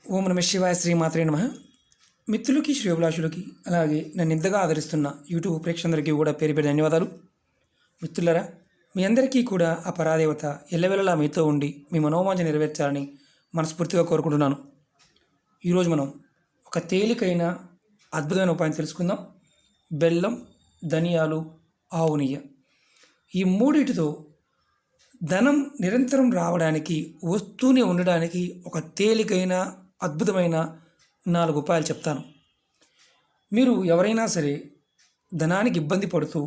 ఓం నమ శివాయ శ్రీమాత్రే నమః. మిత్రులకి శ్రేయోభిలాషులకి అలాగే నన్ను ఇంతగా ఆదరిస్తున్న యూట్యూబ్ ప్రేక్షకులందరికీ కూడా పేరు పేరు ధన్యవాదాలు. మిత్రులరా, మీ అందరికీ కూడా ఆ పరాదేవత ఎల్లవెల్లలా మీతో ఉండి మీ మనోవాంఛ నెరవేర్చాలని మనస్ఫూర్తిగా కోరుకుంటున్నాను. ఈరోజు మనం ఒక తేలికైన అద్భుతమైన ఉపాయం తెలుసుకుందాం. బెల్లం, ధనియాలు, ఆవు నెయ్యి, ఈ మూడిటితో ధనం నిరంతరం రావడానికి, వస్తూనే ఉండడానికి ఒక తేలికైన అద్భుతమైన 4 ఉపాయాలు చెప్తాను. మీరు ఎవరైనా సరే ధనానికి ఇబ్బంది పడుతూ,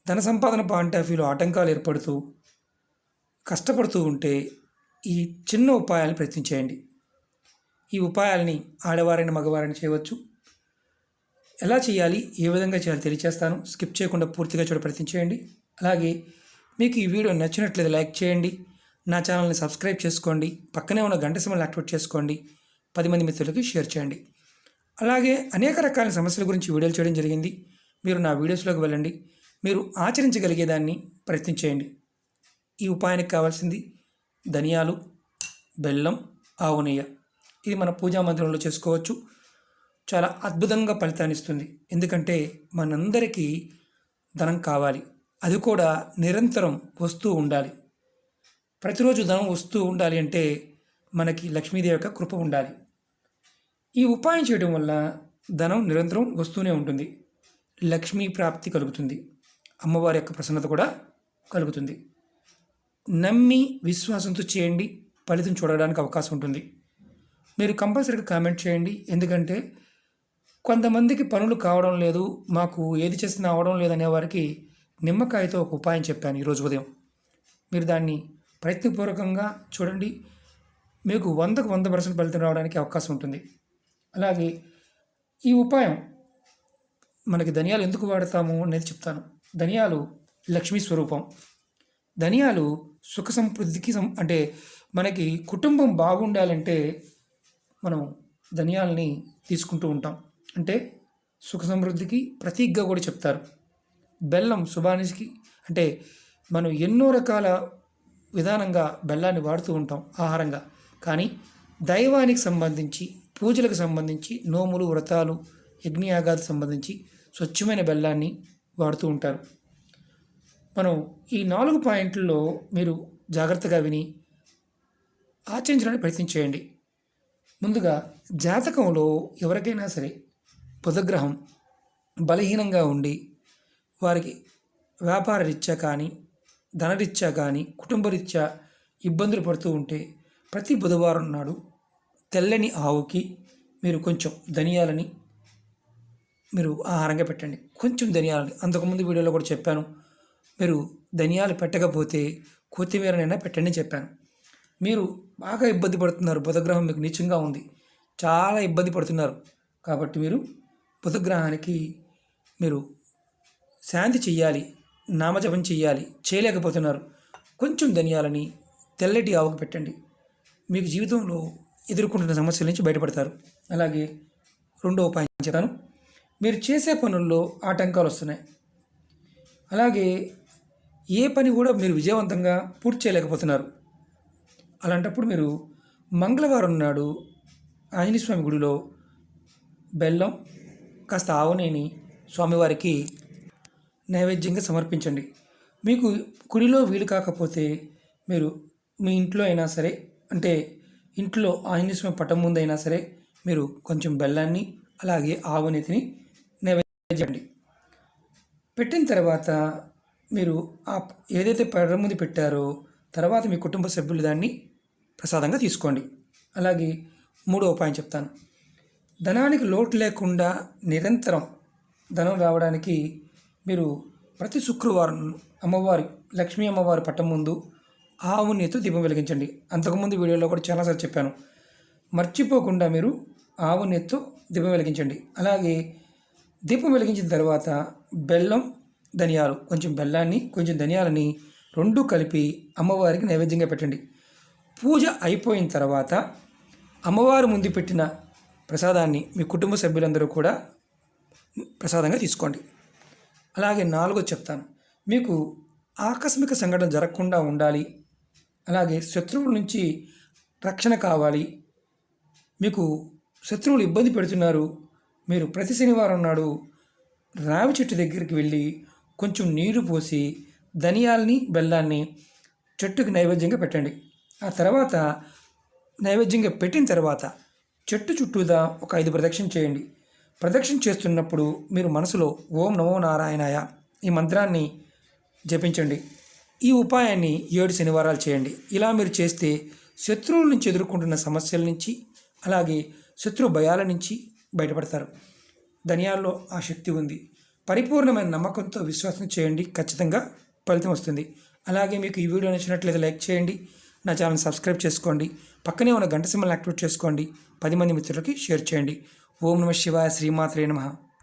ధన సంపాదన పాయింట్ ఆఫ్ వ్యూలో ఆటంకాలు ఏర్పడుతూ కష్టపడుతూ ఉంటే ఈ చిన్న ఉపాయాలను ప్రయత్నించేయండి. ఈ ఉపాయాలని ఆడవారైన మగవారైనా చేయవచ్చు. ఎలా చేయాలి, ఏ విధంగా చేయాలి తెలియచేస్తాను. స్కిప్ చేయకుండా పూర్తిగా చూడ ప్రయత్నించేయండి. అలాగే మీకు ఈ వీడియో నచ్చినట్లయితే లైక్ చేయండి, నా ఛానల్ని సబ్స్క్రైబ్ చేసుకోండి, పక్కనే ఉన్న గంట సింబల్ని యాక్టివేట్ చేసుకోండి, 10 మంది మిత్రులకి షేర్ చేయండి. అలాగే అనేక రకాల సమస్యల గురించి వీడియోలు చేయడం జరిగింది. మీరు నా వీడియోస్లోకి వెళ్ళండి, మీరు ఆచరించగలిగేదాన్ని ప్రయత్నించేయండి. ఈ ఉపాయానికి కావాల్సింది ధనియాలు, బెల్లం, ఆవు నెయ్యి. ఇది మన పూజా మందిరంలో చేసుకోవచ్చు. చాలా అద్భుతంగా ఫలితాన్ని ఇస్తుంది. ఎందుకంటే మనందరికీ ధనం కావాలి, అది కూడా నిరంతరం వస్తూ ఉండాలి. ప్రతిరోజు ధనం వస్తూ ఉండాలి అంటే మనకి లక్ష్మీదేవి యొక్క కృప ఉండాలి. ఈ ఉపాయం చేయడం వల్ల ధనం నిరంతరం వస్తూనే ఉంటుంది, లక్ష్మీ ప్రాప్తి కలుగుతుంది, అమ్మవారి యొక్క ప్రసన్నత కూడా కలుగుతుంది. నమ్మి విశ్వాసంతో చేయండి, ఫలితం చూడడానికి అవకాశం ఉంటుంది. మీరు కంపల్సరీగా కామెంట్ చేయండి. ఎందుకంటే కొంతమందికి పనులు కావడం లేదు, మాకు ఏది చేసినా అవడం లేదనే వారికి నిమ్మకాయతో ఒక ఉపాయం చెప్పాను ఈరోజు ఉదయం. మీరు దాన్ని ప్రయత్నపూర్వకంగా చూడండి, మీకు 100కు 100% ఫలితం రావడానికి అవకాశం ఉంటుంది. అలాగే ఈ ఉపాయం మనకి ధనియాలు ఎందుకు వాడతాము అనేది చెప్తాను. ధనియాలు లక్ష్మీ స్వరూపం. ధనియాలు సుఖ సమృద్ధికి అంటే మనకి కుటుంబం బాగుండాలంటే మనం ధనియాలని తీసుకుంటూ ఉంటాం. అంటే సుఖ సమృద్ధికి ప్రతీకగా కూడా చెప్తారు. బెల్లం శుభానికి, అంటే మనం ఎన్నో రకాల విధానంగా బెల్లాన్ని వాడుతూ ఉంటాం ఆహారంగా. కానీ దైవానికి సంబంధించి, పూజలకు సంబంధించి, నోములు, వ్రతాలు, యజ్ఞయాగాలకు సంబంధించి స్వచ్ఛమైన బెల్లాన్ని వాడుతూ ఉంటారు. మనం ఈ 4 పాయింట్లలో మీరు జాగ్రత్తగా విని ఆచరించడానికి ప్రయత్నం చేయండి. ముందుగా జాతకంలో ఎవరికైనా సరే బుధగ్రహం బలహీనంగా ఉండి వారికి వ్యాపార రీత్యా కానీ, ధనరీత్యా కానీ, కుటుంబ రీత్యా ఇబ్బందులు పడుతూ ఉంటే ప్రతి బుధవారం నాడు తెల్లని ఆవుకి మీరు కొంచెం ధనియాలని మీరు ఆహారంగా పెట్టండి. కొంచెం ధనియాలని, అంతకుముందు వీడియోలో కూడా చెప్పాను, మీరు ధనియాలు పెట్టకపోతే కొత్తిమీరనైనా పెట్టండి అని చెప్పాను. మీరు బాగా ఇబ్బంది పడుతున్నారు, బుధగ్రహం మీకు నీచంగా ఉంది, చాలా ఇబ్బంది పడుతున్నారు. కాబట్టి మీరు బుధగ్రహానికి మీరు శాంతి చెయ్యాలి, నామజపం చెయ్యాలి, చేయలేకపోతున్నారు. కొంచెం ధనియాలని తెల్లటి ఆవుకు పెట్టండి. మీకు జీవితంలో ఎదుర్కొంటున్న సమస్యల నుంచి బయటపడతారు. అలాగే 2వ ఉపాయం చెప్తాను. మీరు చేసే పనుల్లో ఆటంకాలు వస్తున్నాయి, అలాగే ఏ పని కూడా మీరు విజయవంతంగా పూర్తి చేయలేకపోతున్నారు. అలాంటప్పుడు మీరు మంగళవారం నాడు ఆంజనేయ స్వామి గుడిలో బెల్లం కాస్త ఆవు నెయ్యిని స్వామివారికి నైవేద్యంగా సమర్పించండి. మీకు గుడిలో వీలు కాకపోతే మీరు మీ ఇంట్లో అయినా సరే, అంటే ఇంట్లో ఆంజనేయ స్వామి పటం ముందైనా సరే మీరు కొంచెం బెల్లాన్ని అలాగే ఆవు నెయ్యిని నైవేద్యం పెట్టిన తర్వాత మీరు ఏదైతే పటం ముందు పెట్టారో తర్వాత మీ కుటుంబ సభ్యులు దాన్ని ప్రసాదంగా తీసుకోండి. అలాగే 3వ ఉపాయం చెప్తాను. ధనానికి లోటు లేకుండా నిరంతరం ధనం రావడానికి మీరు ప్రతి శుక్రవారం అమ్మవారి, లక్ష్మీ అమ్మవారి పట్టం ముందు ఆవు నెయ్యితో దీపం వెలిగించండి. అంతకుముందు వీడియోలో కూడా చాలాసార్లు చెప్పాను, మర్చిపోకుండా మీరు ఆవు నెయ్యితో దీపం వెలిగించండి. అలాగే దీపం వెలిగించిన తర్వాత బెల్లం, ధనియాలు, కొంచెం బెల్లాన్ని కొంచెం ధనియాలని 2 కలిపి అమ్మవారికి నైవేద్యంగా పెట్టండి. పూజ అయిపోయిన తర్వాత అమ్మవారి ముందు పెట్టిన ప్రసాదాన్ని మీ కుటుంబ సభ్యులందరూ కూడా ప్రసాదంగా తీసుకోండి. అలాగే 4వ చెప్తాను. మీకు ఆకస్మిక సంఘటన జరగకుండా ఉండాలి, అలాగే శత్రువుల నుంచి రక్షణ కావాలి, మీకు శత్రువులు ఇబ్బంది పెడుతున్నారు, మీరు ప్రతి శనివారం నాడు రావి చెట్టు దగ్గరికి వెళ్ళి కొంచెం నీరు పోసి ధనియాల్ని బెల్లాన్ని చెట్టుకి నైవేద్యంగా పెట్టండి. ఆ తర్వాత నైవేద్యంగా పెట్టిన తర్వాత చెట్టు చుట్టూదా ఒక 5 ప్రదక్షిణ చేయండి. ప్రదక్షిణ చేస్తున్నప్పుడు మీరు మనసులో ఓం నమో నారాయణాయ ఈ మంత్రాన్ని జపించండి. ఈ ఉపాయాన్ని 7 శనివారాలు చేయండి. ఇలా మీరు చేస్తే శత్రువుల నుంచి ఎదుర్కొంటున్న సమస్యల నుంచి అలాగే శత్రు భయాల నుంచి బయటపడతారు. ధనియాల్లో ఆ శక్తి ఉంది. పరిపూర్ణమైన నమ్మకంతో విశ్వాసం చేయండి, ఖచ్చితంగా ఫలితం వస్తుంది. అలాగే మీకు ఈ వీడియో నచ్చినట్లయితే లైక్ చేయండి, నా ఛానల్ సబ్స్క్రైబ్ చేసుకోండి, పక్కనే ఉన్న గంట సింబల్ యాక్టివేట్ చేసుకోండి, 10 మంది మిత్రులకి షేర్ చేయండి. ఓం నమః శివాయ, శ్రీమాత్రే నమః.